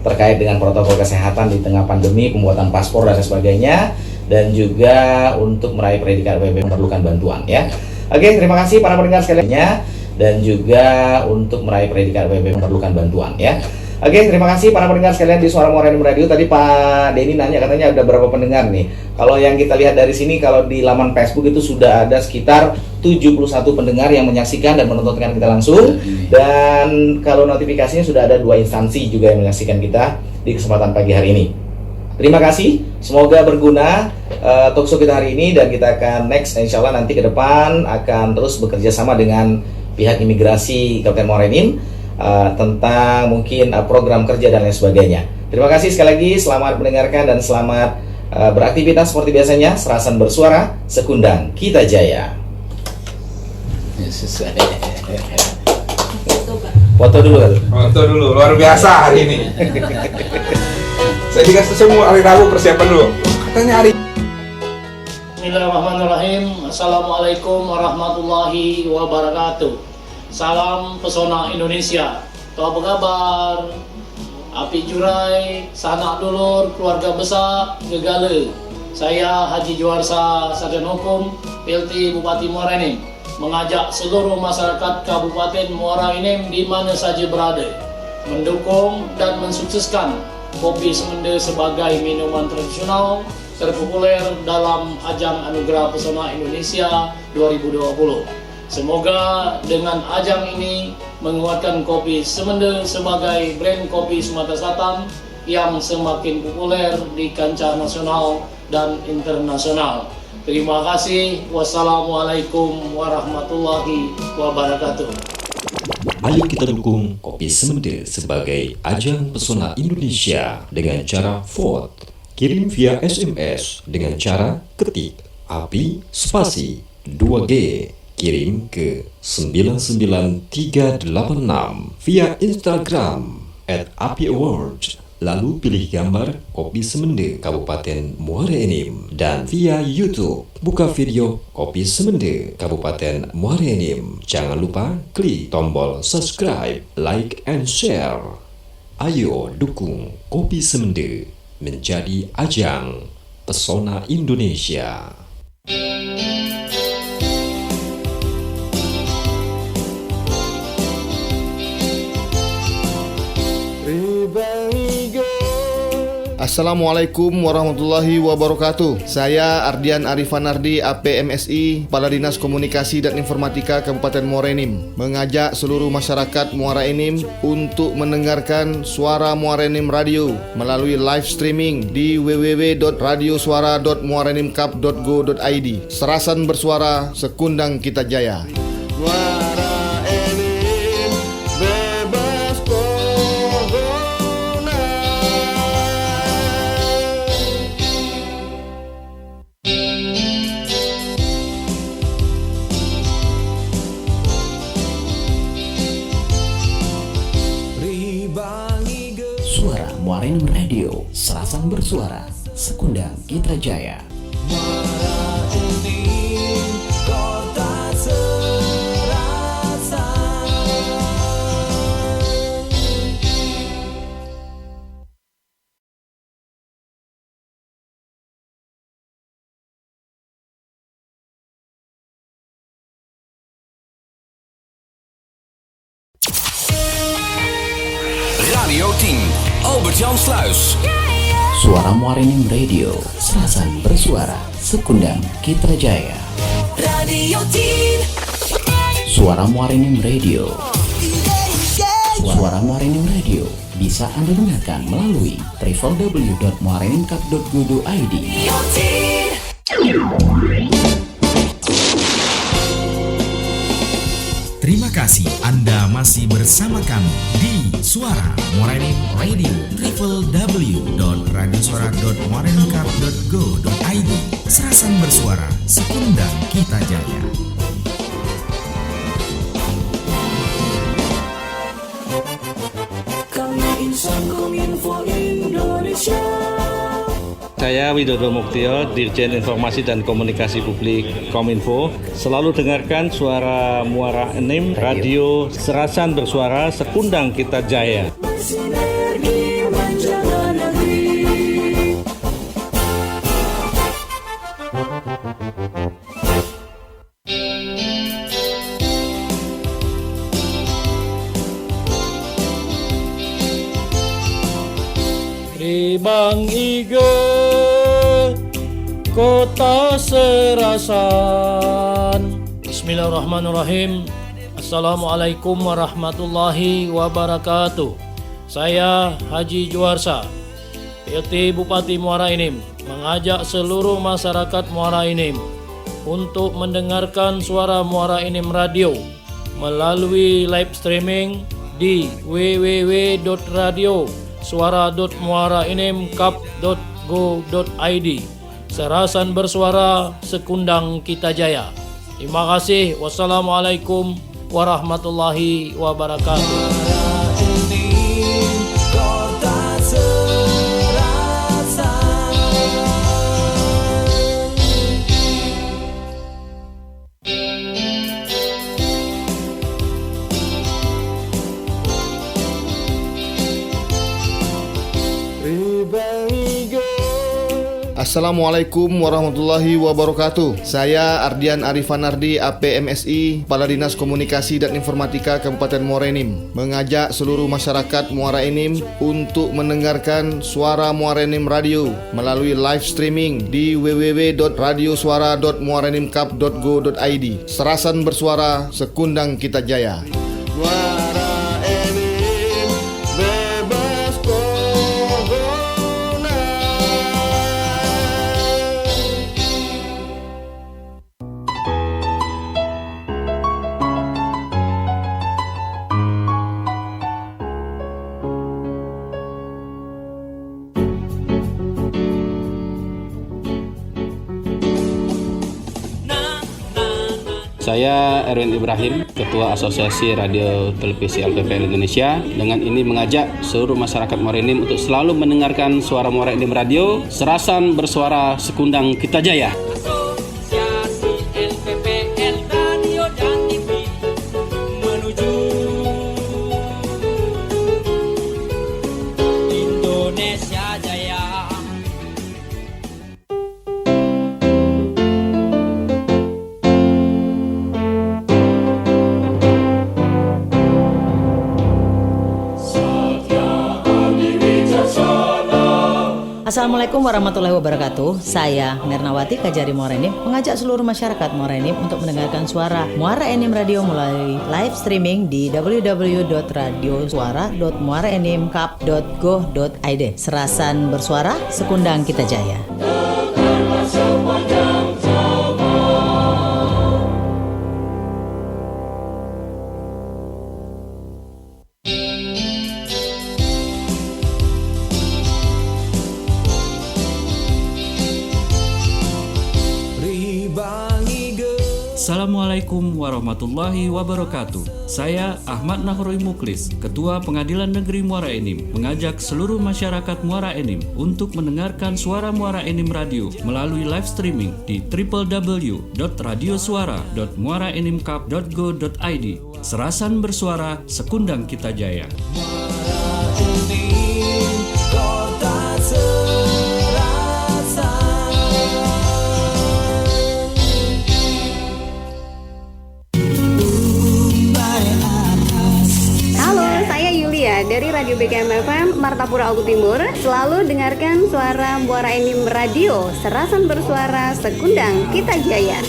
terkait dengan protokol kesehatan di tengah pandemi, pembuatan paspor dan sebagainya, dan juga untuk meraih predikat WB memerlukan bantuan ya. Oke, terima kasih para pendengar sekalian, dan juga untuk meraih predikat WB memerlukan bantuan ya. Oke, terima kasih para pendengar sekalian di Suara Muara Enim Radio. Tadi Pak Denny nanya katanya ada berapa pendengar nih. Kalau yang kita lihat dari sini, kalau di laman Facebook itu sudah ada sekitar 71 pendengar yang menyaksikan dan menonton kita langsung. Dan kalau notifikasinya sudah ada 2 instansi juga yang menyaksikan kita di kesempatan pagi hari ini. Terima kasih, semoga berguna talkshow kita hari ini, dan kita akan next insya Allah nanti ke depan akan terus bekerja sama dengan pihak imigrasi Kabupaten Muara Enim tentang mungkin program kerja dan lain sebagainya. Terima kasih sekali lagi, selamat mendengarkan dan selamat beraktivitas seperti biasanya. Serasan bersuara, sekundang kita jaya. Foto dulu, luar biasa hari ini. Saya dikasih semua hari Rabu persiapan dulu. Katanya hari. Bismillahirrahmanirrahim. Assalamualaikum warahmatullahi wabarakatuh. Salam pesona Indonesia. Apa kabar? Api Jurai, sanak dulur, keluarga besar, gegale. Saya Haji Juwarsa, Sarjana Hukum, PLT Bupati Muara Enim, mengajak seluruh masyarakat Kabupaten Muara Enim di mana saja berada, mendukung dan mensukseskan kopi semenda sebagai minuman tradisional terpopuler dalam ajang Anugerah Pesona Indonesia 2020. Semoga dengan ajang ini menguatkan kopi semenda sebagai brand kopi Sumatera Selatan yang semakin populer di kancah nasional dan internasional. Terima kasih. Wassalamualaikum warahmatullahi wabarakatuh. Ayo kita dukung Kopi Semende sebagai ajang pesona Indonesia dengan cara vote. Kirim via SMS dengan cara ketik API spasi 2G. kirim ke 99386 via Instagram @apiaward. Lalu pilih gambar Kopi Semende Kabupaten Muara Enim, dan via YouTube buka video Kopi Semende Kabupaten Muara Enim. Jangan lupa klik tombol subscribe, like, and share. Ayo dukung Kopi Semende menjadi ajang pesona Indonesia. Assalamualaikum warahmatullahi wabarakatuh. Saya Ardian Arifan Ardi, APMSI, Kepala Dinas Komunikasi dan Informatika Kabupaten Muara Enim, mengajak seluruh masyarakat Muara Enim untuk mendengarkan Suara Muara Enim Radio melalui live streaming di www.radiosuara.muaraenimcup.go.id. Serasan bersuara, sekundang kita jaya. Suara Muara Enim Radio, Serasan bersuara, sekundang kita jaya. Radio 10, Albert-Jan Sluis. Suara Muara Enim Radio, Serasan bersuara, sekundang kita jaya. Radio 10. Suara Muara Enim Radio. Suara Muara Enim Radio bisa Anda dengarkan melalui www.muaraenimcup.go.id. Terima kasih Anda masih bersama kami di Suara Muara Enim Radio, www.radiosuara.muaraenimcup.go.id. Serasan bersuara, sekundang kita jaya. Kami insan Kominfo Indonesia. Saya Widodo Muktio, Dirjen Informasi dan Komunikasi Publik Kominfo. Selalu dengarkan Suara Muara Enim Radio, Serasan bersuara, sekundang kita jaya. Bersinergi menjaga negeri. Di Bang Iga, Kota Serasan. Bismillahirrahmanirrahim. Assalamualaikum warahmatullahi wabarakatuh. Saya Haji Juwarsa, PLT Bupati Muara Enim, mengajak seluruh masyarakat Muara Enim untuk mendengarkan Suara Muara Enim Radio melalui live streaming di www.radiosuara.muaraenimcup.go.id. Serasan bersuara, sekundang kita jaya. Terima kasih. Wassalamualaikum warahmatullahi wabarakatuh. Assalamualaikum warahmatullahi wabarakatuh. Saya Ardian Arifan Ardi, APMSI, Kepala Dinas Komunikasi dan Informatika Kabupaten Muara Enim, mengajak seluruh masyarakat Muara Enim untuk mendengarkan Suara Muara Enim Radio melalui live streaming di www.radiosuara.muaraenimcup.go.id. Serasan bersuara, sekundang kita jaya. Saya Erwin Ibrahim, Ketua Asosiasi Radio Televisi LPPN Indonesia. Dengan ini mengajak seluruh masyarakat Muara Enim untuk selalu mendengarkan suara Muara Enim Radio. Serasan bersuara, sekundang kita jaya. Assalamualaikum warahmatullahi wabarakatuh. Saya Mernawati Kajari Muara Enim mengajak seluruh masyarakat Muara Enim untuk mendengarkan suara Muara Enim Radio melalui live streaming di www.radiosuara.muaraenimcup.go.id. Serasan bersuara, sekundang kita jaya. Assalamualaikum warahmatullahi wabarakatuh. Saya Ahmad Nahroy Muklis, Ketua Pengadilan Negeri Muara Enim, mengajak seluruh masyarakat Muara Enim untuk mendengarkan suara Muara Enim Radio melalui live streaming di www.radiosuara.muaraenimcup.go.id. Serasan bersuara, sekundang kita jaya. Dari Radio BKM FM Martapura Oku Timur, selalu dengarkan suara Muara Enim Radio. Serasan bersuara, sekundang kita jaya.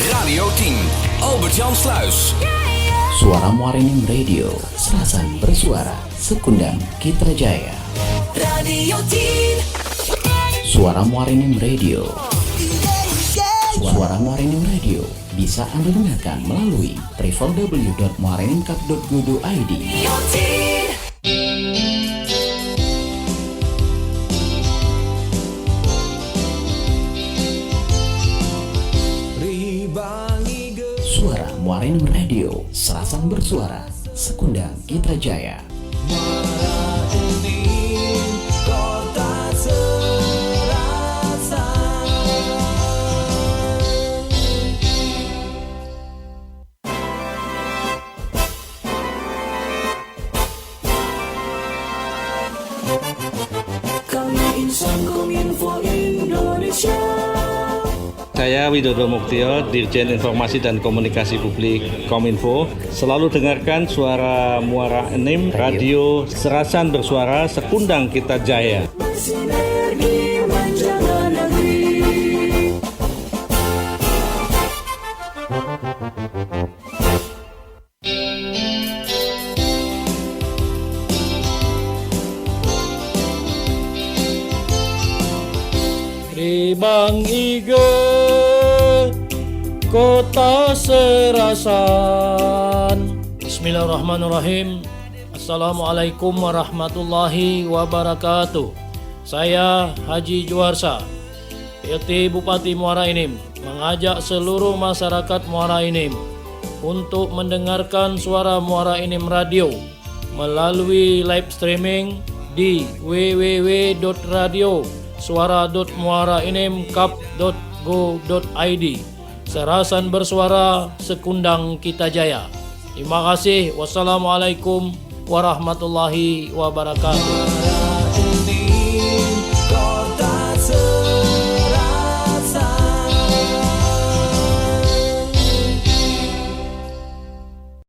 Radio 10, Albert-Jan Sluis. Suara Muara Enim Radio, serasan bersuara, sekundang kita jaya. Radio 10. Suara Muara Enim Radio. Suara Muara Enim Radio bisa Anda dengarkan melalui www.muaraenimcup.go.id. Suara Muara Enim Radio, serasan bersuara, sekundang kita jaya. Kami insan Kominfo Indonesia. Saya Widodo Muktio, Dirjen Informasi dan Komunikasi Publik Kominfo. Selalu dengarkan suara Muara Enim Radio, serasan bersuara, sekundang kita jaya. Bersinar di mancangan negeri. Di Bang Iga Kota Serasan. Bismillahirrahmanirrahim. Assalamualaikum warahmatullahi wabarakatuh. Saya Haji Juwarsa, PLT Bupati Muara Enim, mengajak seluruh masyarakat Muara Enim untuk mendengarkan suara Muara Enim Radio melalui live streaming di www.radiosuara.muaraenimcup.go.id. Serasan bersuara, sekundang kita jaya. Terima kasih. Wassalamualaikum warahmatullahi wabarakatuh.